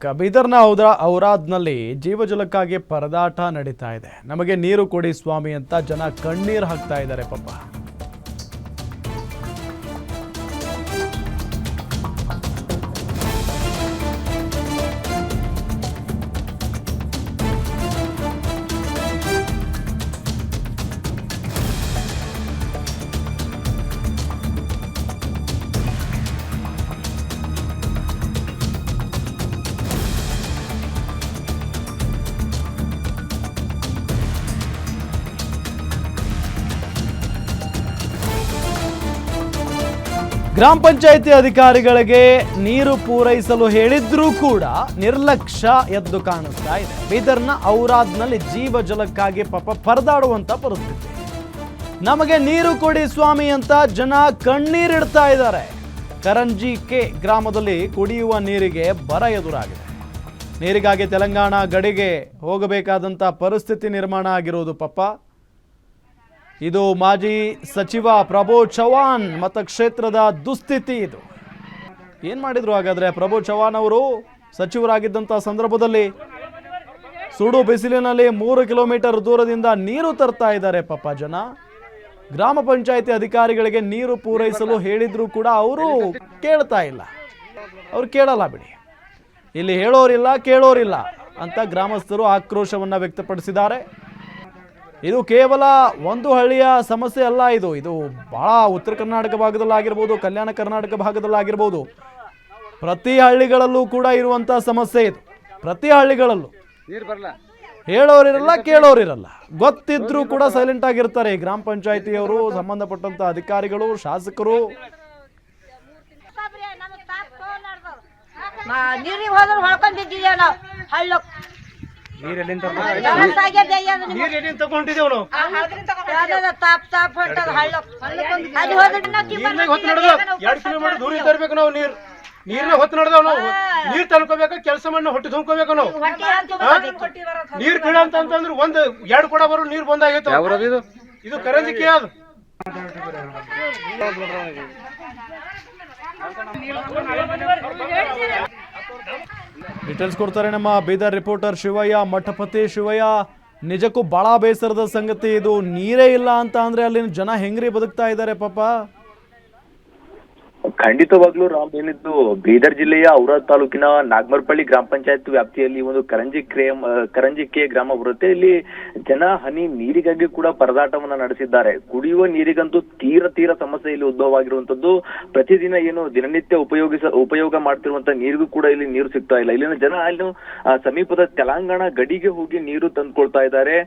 ಬೀದರ್ನ ಔರಾದ್ನಲ್ಲಿ ಜೀವಜಲಕ್ಕಾಗಿ ಪರದಾಟ ನಡೀತಾ ಇದೆ. ನಮಗೆ ನೀರು ಕೊಡಿ ಸ್ವಾಮಿ ಅಂತ ಜನ ಕಣ್ಣೀರು ಹಾಕ್ತಾ ಇದ್ದಾರೆ ಪಾಪ. ಗ್ರಾಮ ಪಂಚಾಯಿತಿ ಅಧಿಕಾರಿಗಳಿಗೆ ನೀರು ಪೂರೈಸಲು ಹೇಳಿದ್ರೂ ಕೂಡ ನಿರ್ಲಕ್ಷ್ಯ ಎದ್ದು ಕಾಣಿಸ್ತಾ ಇದೆ. ಬೀದರ್ನ ಔರಾದ್ನಲ್ಲಿ ಜೀವಜಲಕ್ಕಾಗಿ ಪಾಪ ಪರದಾಡುವಂತ ಪರಿಸ್ಥಿತಿ. ನಮಗೆ ನೀರು ಕೊಡಿ ಸ್ವಾಮಿ ಅಂತ ಜನ ಕಣ್ಣೀರಿಡ್ತಾ ಇದ್ದಾರೆ. ಕರಂಜಿ ಕೆ ಗ್ರಾಮದಲ್ಲಿ ಕುಡಿಯುವ ನೀರಿಗೆ ಬರ ಎದುರಾಗಿದೆ. ನೀರಿಗಾಗಿ ತೆಲಂಗಾಣ ಗಡಿಗೆ ಹೋಗಬೇಕಾದಂತ ಪರಿಸ್ಥಿತಿ ನಿರ್ಮಾಣ ಆಗಿರುವುದು ಪಾಪ. ಇದು ಮಾಜಿ ಸಚಿವ ಪ್ರಭು ಚವ್ಹಾಣ್ ಮತಕ್ಷೇತ್ರದ ದುಸ್ಥಿತಿ. ಇದು ಏನ್ ಮಾಡಿದ್ರು ಹಾಗಾದ್ರೆ? ಪ್ರಭು ಚವ್ಹಾಣ್ ಅವರು ಸಚಿವರಾಗಿದ್ದಂಥ ಸಂದರ್ಭದಲ್ಲಿ ಸುಡು ಬಿಸಿಲಿನಲ್ಲಿ 3 ಕಿಲೋಮೀಟರ್ ದೂರದಿಂದ ನೀರು ತರ್ತಾ ಇದ್ದಾರೆ ಪಾಪ ಜನ. ಗ್ರಾಮ ಪಂಚಾಯಿತಿ ಅಧಿಕಾರಿಗಳಿಗೆ ನೀರು ಪೂರೈಸಲು ಹೇಳಿದ್ರು ಕೂಡ ಅವರು ಕೇಳ್ತಾ ಇಲ್ಲ. ಅವ್ರು ಕೇಳಲ್ಲ ಬಿಡಿ. ಇಲ್ಲಿ ಹೇಳೋರಿಲ್ಲ ಕೇಳೋರಿಲ್ಲ ಅಂತ ಗ್ರಾಮಸ್ಥರು ಆಕ್ರೋಶವನ್ನ ವ್ಯಕ್ತಪಡಿಸಿದ್ದಾರೆ. ಇದು ಕೇವಲ ಒಂದು ಹಳ್ಳಿಯ ಸಮಸ್ಯೆ ಅಲ್ಲ. ಇದು ಬಹಳ ಉತ್ತರ ಕರ್ನಾಟಕ ಭಾಗದಲ್ಲಾಗಿರ್ಬೋದು, ಕಲ್ಯಾಣ ಕರ್ನಾಟಕ ಭಾಗದಲ್ಲಾಗಿರ್ಬೋದು, ಪ್ರತಿ ಹಳ್ಳಿಗಳಲ್ಲೂ ಕೂಡ ಇರುವಂತ ಸಮಸ್ಯೆ ಇದು. ಪ್ರತಿ ಹಳ್ಳಿಗಳಲ್ಲೂ ಹೇಳೋರಿರಲ್ಲ ಕೇಳೋರಿರಲ್ಲ. ಗೊತ್ತಿದ್ರೂ ಕೂಡ ಸೈಲೆಂಟ್ ಆಗಿರ್ತಾರೆ ಈ ಗ್ರಾಮ ಪಂಚಾಯಿತಿಯವರು, ಸಂಬಂಧಪಟ್ಟಂತ ಅಧಿಕಾರಿಗಳು, ಶಾಸಕರು. ನೀರಿನ ಹೊತ್ತು ನಡೆದವ್ ನಾವು ನೀರ್ ತನ್ಕೋಬೇಕ, ಕೆಲಸ ಮಾಡಿ ಹೊಟ್ಟೆ ತುಂಬ್ಕೋಬೇಕು ನಾವು. ನೀರ್ ಗಿಡ ಅಂತಂದ್ರೆ 1-2 ಕೊಡ ಬರೋ ನೀರ್ ಬಂದಾಗೈತೆ. ಇದು ಕರಂಜಿಕೆ. ಅದು ಡೀಟೇಲ್ಸ್ ಕೊಡ್ತಾರೆ ನಮ್ಮ ಬೀದರ್ ರಿಪೋರ್ಟರ್ ಶಿವಯ್ಯ. ಮಠಪತಿ ಶಿವಯ್ಯ, ನಿಜಕ್ಕೂ ಬಹಳ ಬೇಸರದ ಸಂಗತಿ ಇದು. ನೀರೇ ಇಲ್ಲ ಅಂತ ಅಂದ್ರೆ ಅಲ್ಲಿನ ಜನ ಹೆಂಗ್ರಿ ಬದುಕ್ತಾ ಇದ್ದಾರೆ ಪಾಪ? ಖಂಡಿತವಾಗ್ಲೂ ರಾಮ್, ಏನಿದ್ದು ಬೀದರ್ ಜಿಲ್ಲೆಯ ಔರಾದ್ ತಾಲೂಕಿನ ನಾಗಮರ್ಪಳ್ಳಿ ಗ್ರಾಮ ಪಂಚಾಯತ್ ವ್ಯಾಪ್ತಿಯಲ್ಲಿ ಒಂದು ಕರಂಜಿಕೆ ಗ್ರಾಮ ಬರುತ್ತೆ. ಇಲ್ಲಿ ಜನ ಹನಿ ನೀರಿಗಾಗಿ ಕೂಡ ಪರದಾಟವನ್ನ ನಡೆಸಿದ್ದಾರೆ. ಕುಡಿಯುವ ನೀರಿಗಂತೂ ತೀರ ಸಮಸ್ಯೆ ಇಲ್ಲಿ ಉದ್ಭವವಾಗಿರುವಂತದ್ದು. ಪ್ರತಿದಿನ ಏನು ದಿನನಿತ್ಯ ಉಪಯೋಗ ಮಾಡ್ತಿರುವಂತ ನೀರಿಗೂ ಕೂಡ ಇಲ್ಲಿ ನೀರು ಸಿಗ್ತಾ ಇಲ್ಲ. ಇಲ್ಲಿನ ಜನ ಅಲ್ಲಿ ಸಮೀಪದ ತೆಲಂಗಾಣ ಗಡಿಗೆ ಹೋಗಿ ನೀರು ತಂದ್ಕೊಳ್ತಾ ಇದ್ದಾರೆ.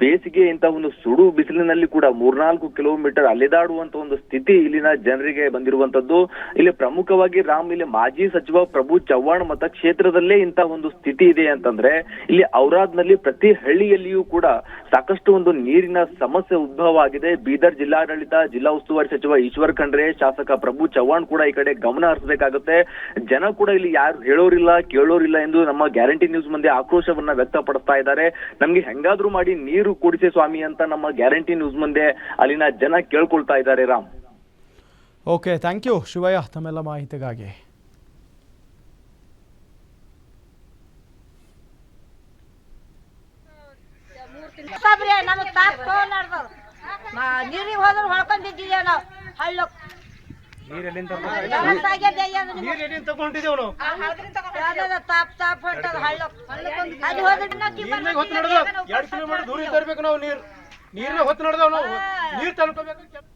ಬೇಸಿಗೆ ಇಂತ ಒಂದು ಸುಡು ಬಿಸಿಲಿನಲ್ಲಿ ಕೂಡ 3-4 ಕಿಲೋಮೀಟರ್ ಅಲೆದಾಡುವಂತ ಒಂದು ಸ್ಥಿತಿ ಇಲ್ಲಿನ ಜನರಿಗೆ ಬಂದಿರುವಂತದ್ದು. ಇಲ್ಲಿ ಪ್ರಮುಖವಾಗಿ ರಾಮ್, ಇಲ್ಲಿ ಮಾಜಿ ಸಚಿವ ಪ್ರಭು ಚವ್ಹಾಣ್ ಮತಕ್ಷೇತ್ರದಲ್ಲೇ ಇಂತ ಒಂದು ಸ್ಥಿತಿ ಇದೆ ಅಂತಂದ್ರೆ, ಇಲ್ಲಿ ಔರಾದ್ನಲ್ಲಿ ಪ್ರತಿ ಹಳ್ಳಿಯಲ್ಲಿಯೂ ಕೂಡ ಸಾಕಷ್ಟು ಒಂದು ನೀರಿನ ಸಮಸ್ಯೆ ಉದ್ಭವ ಆಗಿದೆ. ಬೀದರ್ ಜಿಲ್ಲಾಡಳಿತ, ಜಿಲ್ಲಾ ಉಸ್ತುವಾರಿ ಸಚಿವ ಈಶ್ವರ್ ಖಂಡ್ರೆ, ಶಾಸಕ ಪ್ರಭು ಚವ್ಹಾಣ್ ಕೂಡ ಈ ಕಡೆ ಗಮನ ಹರಿಸಬೇಕಾಗುತ್ತೆ. ಜನ ಕೂಡ ಇಲ್ಲಿ ಯಾರು ಹೇಳೋರಿಲ್ಲ ಕೇಳೋರಿಲ್ಲ ಎಂದು ನಮ್ಮ ಗ್ಯಾರಂಟಿ ನ್ಯೂಸ್ ಮುಂದೆ ಆಕ್ರೋಶವನ್ನ ವ್ಯಕ್ತಪಡಿಸ್ತಾ ಇದ್ದಾರೆ. ನಮ್ಗೆ ಹೆಂಗಾದ್ರೂ ಮಾಡಿ ನೀರು ಕೊಡಿಸಿ ಸ್ವಾಮಿ ಅಂತ ನಮ್ಮ ಗ್ಯಾರಂಟಿ ನ್ಯೂಸ್ ಮುಂದೆ ಅಲ್ಲಿನ ಜನ ಕೇಳ್ಕೊಳ್ತಾ ಇದ್ದಾರೆ Ram. Okay, thank you Shivayya ತಮ್ಮೆಲ್ಲ ಮಾಹಿತಿಗಾಗಿ. ನೀರಿಗೆ ಹೋದ್ರೆ ಹೊಳ್ಕೊಂಡಿದ್ದೀವಿ ನಾವು. ನೀರಿನ ಹೊತ್ತು ನಡೆದವ್ ನಾವು ನೀರ್ ತನ್ಕೋಬೇಕು.